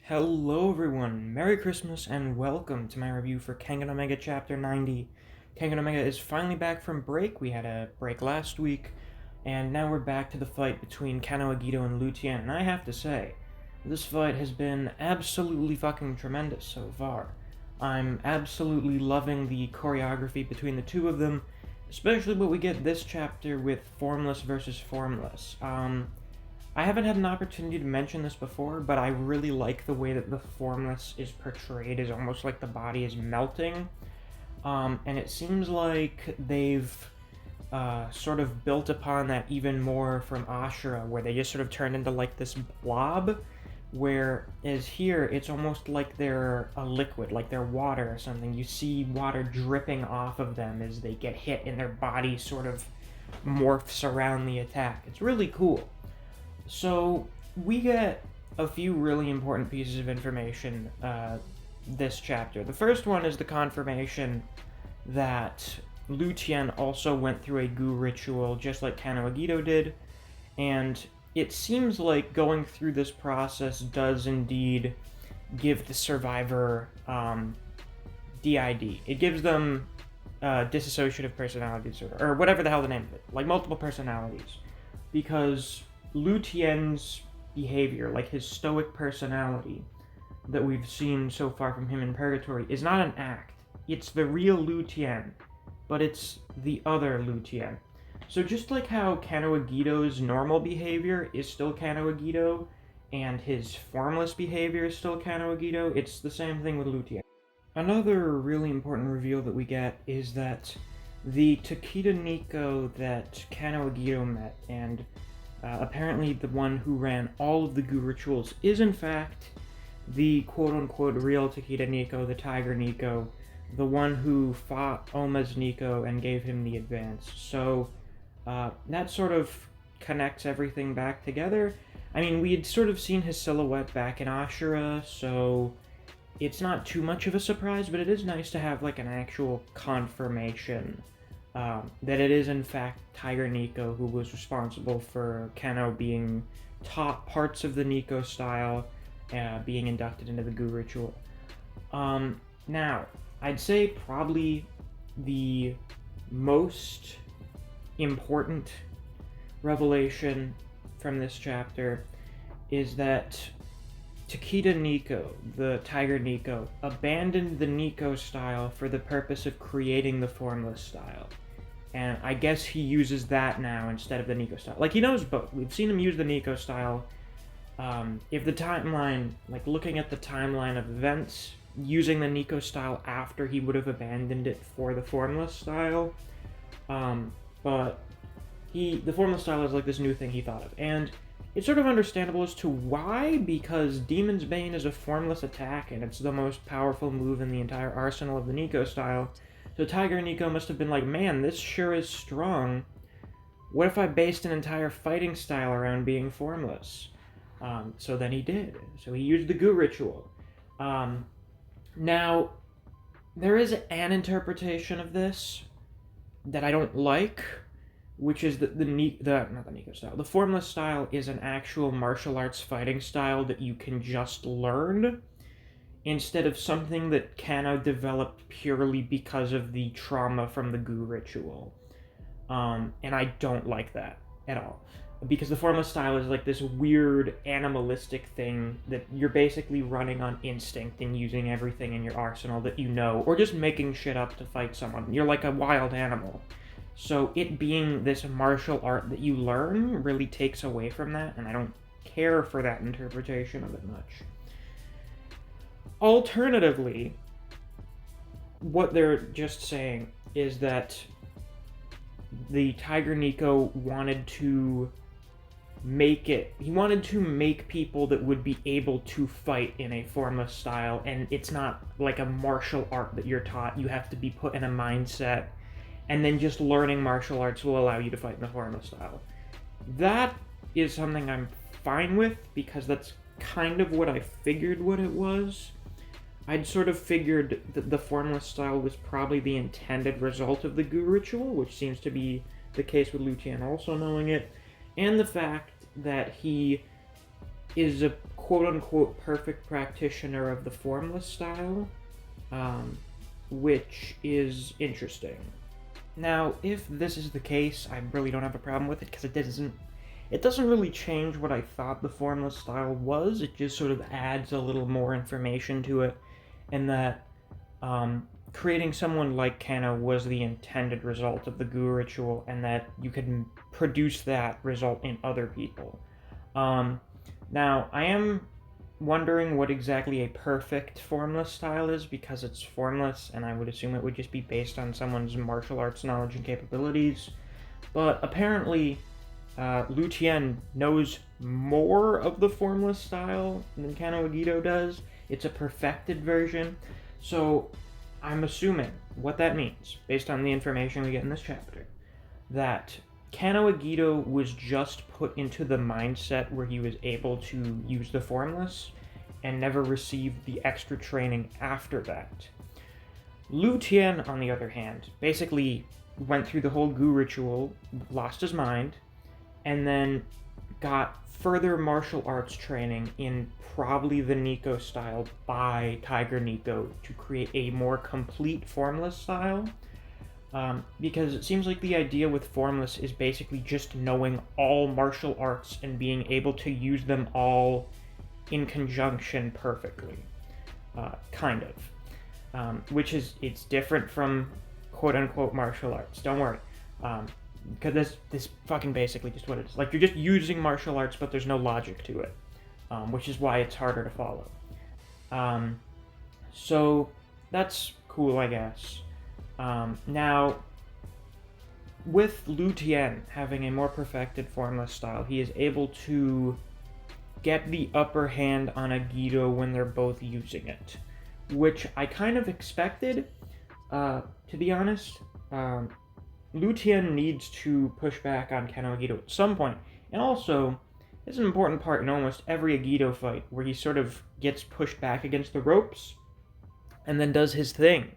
Hello everyone, Merry Christmas and welcome to my review for Kengan Omega Chapter 90. Kengan Omega is finally back from break. We had a break last week, and now we're back to the fight between Kano Agito and Tian. And I have to say, this fight has been absolutely fucking tremendous so far. I'm absolutely loving the choreography between the two of them, especially what we get this chapter with Formless versus Formless. I haven't had an opportunity to mention this before, but I really like the way that the Formless is portrayed as almost like the body is melting. And it seems like they've sort of built upon that even more from Ashura, where they just sort of turned into like this blob, whereas here it's almost like they're a liquid, like they're water or something. You see water dripping off of them as they get hit and their body sort of morphs around the attack. It's really cool. So, we get a few really important pieces of information this chapter. The first one is the confirmation that Tian also went through a goo ritual just like Kano Agito did, and it seems like going through this process does indeed give the survivor DID. It gives them dissociative personality disorder, or whatever the hell the name of it, like multiple personalities, because Tian's behavior, like his stoic personality that we've seen so far from him in Purgatory, is not an act. It's the real Tian, but it's the other Tian. So just like how Kano Agito's normal behavior is still Kano Agito, and his formless behavior is still Kano Agito, it's the same thing with Tian. Another really important reveal that we get is that the Takeda Niko that Kano Agito met, and apparently the one who ran all of the goo rituals, is in fact the quote-unquote real Takeda Niko, the Tiger Niko, the one who fought Oma's Niko and gave him the advance. So that sort of connects everything back together. I mean, we had sort of seen his silhouette back in Ashura, so it's not too much of a surprise, but it is nice to have like an actual confirmation that it is in fact Tiger Niko who was responsible for Kano being taught parts of the Niko style, being inducted into the goo ritual. Now, I'd say probably the most important revelation from this chapter is that Takeda Niko, the Tiger Niko, abandoned the Niko style for the purpose of creating the Formless style. And I guess he uses that now instead of the Niko style. Like, he knows both. We've seen him use the Niko style. If the timeline, like looking at the timeline of events, using the Niko style after he would have abandoned it for the Formless style. But the Formless style is like this new thing he thought of. And it's sort of understandable as to why, because Demon's Bane is a formless attack, and it's the most powerful move in the entire arsenal of the Niko style. So Tiger Niko must have been like, man, this sure is strong. What if I based an entire fighting style around being formless? So then he did. So he used the goo ritual. Now, there is an interpretation of this that I don't like, which is that the Formless style is an actual martial arts fighting style that you can just learn, instead of something that Kano developed purely because of the trauma from the goo ritual. And I don't like that at all. Because the Formless style is like this weird animalistic thing that you're basically running on instinct and using everything in your arsenal that you know, or just making shit up to fight someone. You're like a wild animal. So it being this martial art that you learn really takes away from that, and I don't care for that interpretation of it much. Alternatively, what they're just saying is that the Tiger Niko wanted to make people that would be able to fight in a formless style, and it's not like a martial art that you're taught. You have to be put in a mindset, and then just learning martial arts will allow you to fight in the formless style. That is something I'm fine with, because that's kind of what I figured what it was. I'd sort of figured that the Formless style was probably the intended result of the goo ritual, which seems to be the case with Tian also knowing it, and the fact that he is a quote-unquote perfect practitioner of the Formless style, which is interesting. Now, if this is the case, I really don't have a problem with it, because it doesn't really change what I thought the Formless style was. It just sort of adds a little more information to it, and that creating someone like Kano was the intended result of the Gu ritual, and that you could produce that result in other people. Now, I am wondering what exactly a perfect Formless style is, because it's Formless, and I would assume it would just be based on someone's martial arts knowledge and capabilities. But apparently, Lu Tian knows more of the Formless style than Kano Agito does. It's a perfected version, so I'm assuming what that means, based on the information we get in this chapter, that Kano Agito was just put into the mindset where he was able to use the Formless and never received the extra training after that. Lu Tian, on the other hand, basically went through the whole Gu ritual, lost his mind, and then got further martial arts training in probably the Niko style by Tiger Niko to create a more complete Formless style. Because it seems like the idea with Formless is basically just knowing all martial arts and being able to use them all in conjunction perfectly. Kind of. Which is, it's different from quote-unquote martial arts. Don't worry. Because this fucking basically just what it is. Like, you're just using martial arts, but there's no logic to it. Which is why it's harder to follow. So, that's cool, I guess. Now, with Lu Tian having a more perfected Formless style, he is able to get the upper hand on Agito when they're both using it. Which I kind of expected, to be honest. Lu Tian needs to push back on Kano Agito at some point. And also, it's an important part in almost every Agito fight, where he sort of gets pushed back against the ropes, and then does his thing.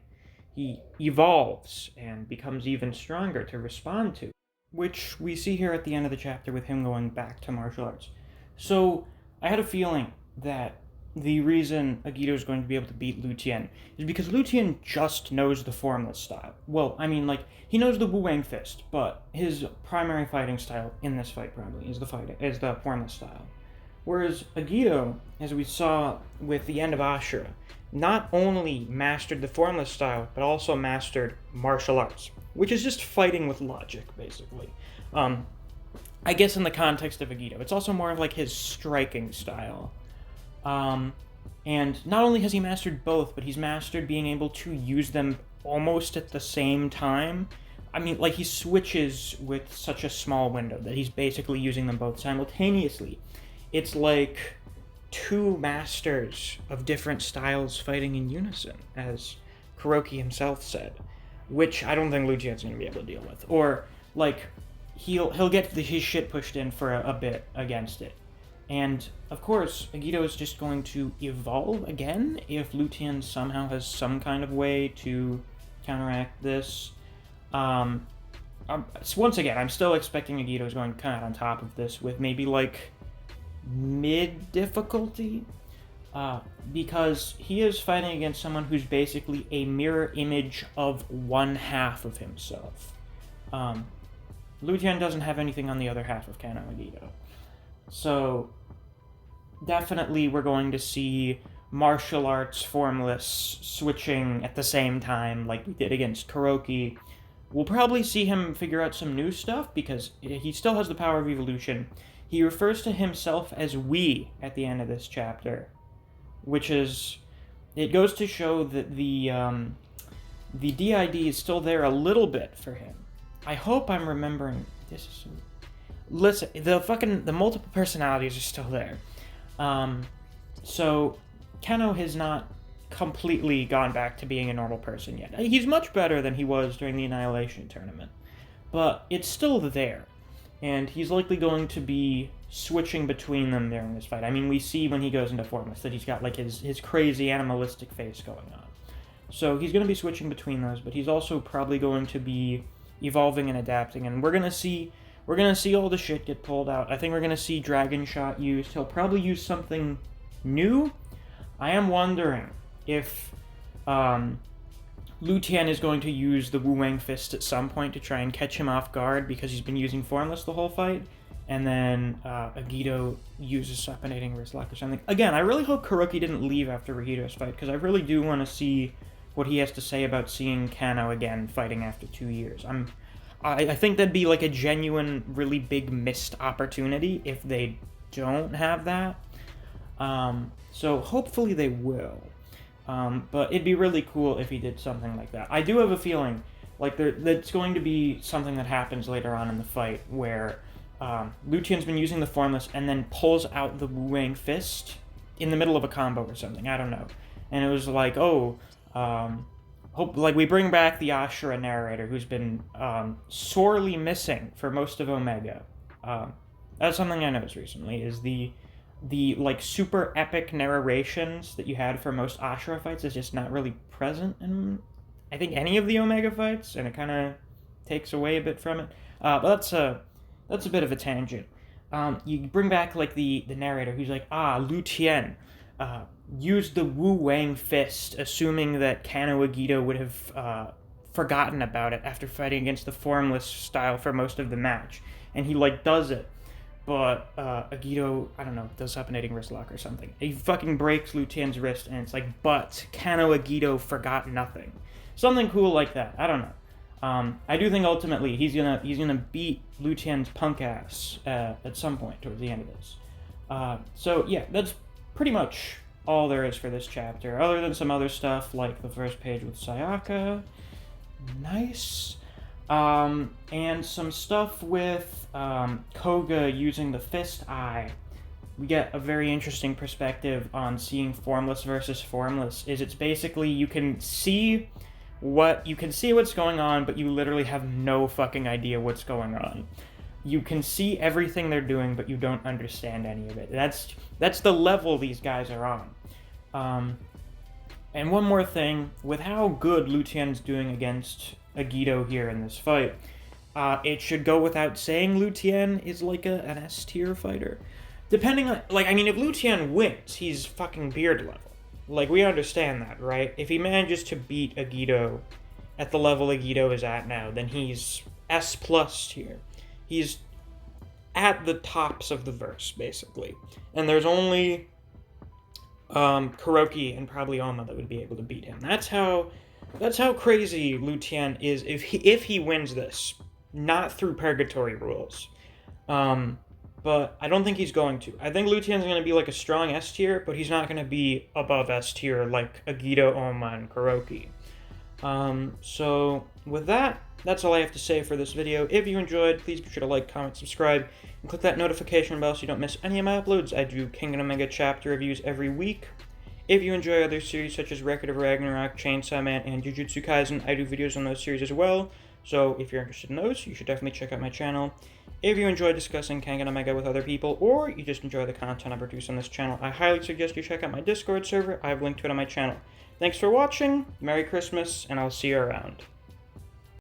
He evolves and becomes even stronger to respond to, which we see here at the end of the chapter with him going back to martial arts. So, I had a feeling that the reason Agito is going to be able to beat Lu Tian is because Lu Tian just knows the Formless style. Well, I mean, like, he knows the Wu Wang Fist, but his primary fighting style in this fight probably is the Formless style. Whereas Agito, as we saw with the end of Ashura, not only mastered the Formless style, but also mastered martial arts, which is just fighting with logic, basically. I guess in the context of Agito, it's also more of like his striking style. And not only has he mastered both, but he's mastered being able to use them almost at the same time. I mean, like, he switches with such a small window that he's basically using them both simultaneously. It's like two masters of different styles fighting in unison, as Kuroki himself said, which I don't think Lu Tian's going to be able to deal with. Or, like, he'll get his shit pushed in for a bit against it. And, of course, Agito is just going to evolve again if Lu Tian somehow has some kind of way to counteract this. So once again, I'm still expecting Agito is going to come out on top of this with maybe, like, mid-difficulty. Because he is fighting against someone who's basically a mirror image of one half of himself. Lu Tian doesn't have anything on the other half of Kano Agito. So, definitely we're going to see martial arts Formless switching at the same time like we did against Kuroki. We'll probably see him figure out some new stuff because he still has the power of evolution. He refers to himself as we at the end of this chapter, which is, it goes to show that the DID is still there a little bit for him. I hope I'm remembering this. Listen, the multiple personalities are still there. So Kano has not completely gone back to being a normal person yet. He's much better than he was during the Annihilation Tournament, but it's still there, and he's likely going to be switching between them during this fight. I mean, we see when he goes into Formless that he's got like his crazy animalistic face going on. So he's going to be switching between those, but he's also probably going to be evolving and adapting, and we're gonna see all the shit get pulled out. I think we're gonna see Dragon Shot used. He'll probably use something new. I am wondering if Lu Tian is going to use the Wu Wang Fist at some point to try and catch him off guard because he's been using Formless the whole fight, and then Agito uses Supinating Wrist Lock or something. Again, I really hope Kuroki didn't leave after Rahito's fight, because I really do want to see what he has to say about seeing Kano again fighting after 2 years. I think that'd be like a genuine, really big missed opportunity if they don't have that. So hopefully they will. But it'd be really cool if he did something like that. I do have a feeling like that's going to be something that happens later on in the fight where Lu Tian's been using the Formless and then pulls out the Wu Wang Fist in the middle of a combo or something. I don't know. And it was like, like we bring back the Ashura narrator who's been sorely missing for most of Omega. That's something I noticed recently, is the like super epic narrations that you had for most Ashura fights is just not really present in, I think, any of the Omega fights, and it kind of takes away a bit from it. But that's a bit of a tangent. You bring back like the narrator who's like, Lu Tian used the Wu Wang Fist, assuming that Kano Agito would have forgotten about it after fighting against the Formless style for most of the match, and he like does it. But Agito, I don't know, does Supinating Wrist Lock or something. He fucking breaks Lu Tian's wrist, and it's like, but Kano Agito forgot nothing. Something cool like that. I don't know. I do think ultimately he's gonna beat Lu Tian's punk ass at some point towards the end of this. So yeah, that's pretty much all there is for this chapter, other than some other stuff like the first page with Sayaka. Nice. And some stuff with Koga using the Fist Eye. We get a very interesting perspective on seeing Formless versus Formless. It's basically you can see what's going on, but you literally have no fucking idea what's going on. You can see everything they're doing, but you don't understand any of it. That's the level these guys are on. And one more thing, with how good Lu Tian's doing against Agito here in this fight, it should go without saying Lu Tian is like an S tier fighter. Depending on, if Lu Tian wins, he's fucking beard level. Like, we understand that, right? If he manages to beat Agito at the level Agito is at now, then he's S plus tier. He's at the tops of the verse, basically. And there's only Kuroki and probably Oma that would be able to beat him. That's how crazy Lu Tian is if he wins this, not through purgatory rules. But I don't think he's going to. I think Lu Tian's going to be like a strong S tier, but he's not going to be above S tier like Agito, Oma, and Kuroki. So with that, that's all I have to say for this video. If you enjoyed, please be sure to like, comment, subscribe, and click that notification bell so you don't miss any of my uploads. I do Kengan Omega chapter reviews every week. If you enjoy other series such as Record of Ragnarok, Chainsaw Man, and Jujutsu Kaisen, I do videos on those series as well. So if you're interested in those, you should definitely check out my channel. If you enjoy discussing Kengan Omega with other people, or you just enjoy the content I produce on this channel, I highly suggest you check out my Discord server. I have linked to it on my channel. Thanks for watching, Merry Christmas, and I'll see you around.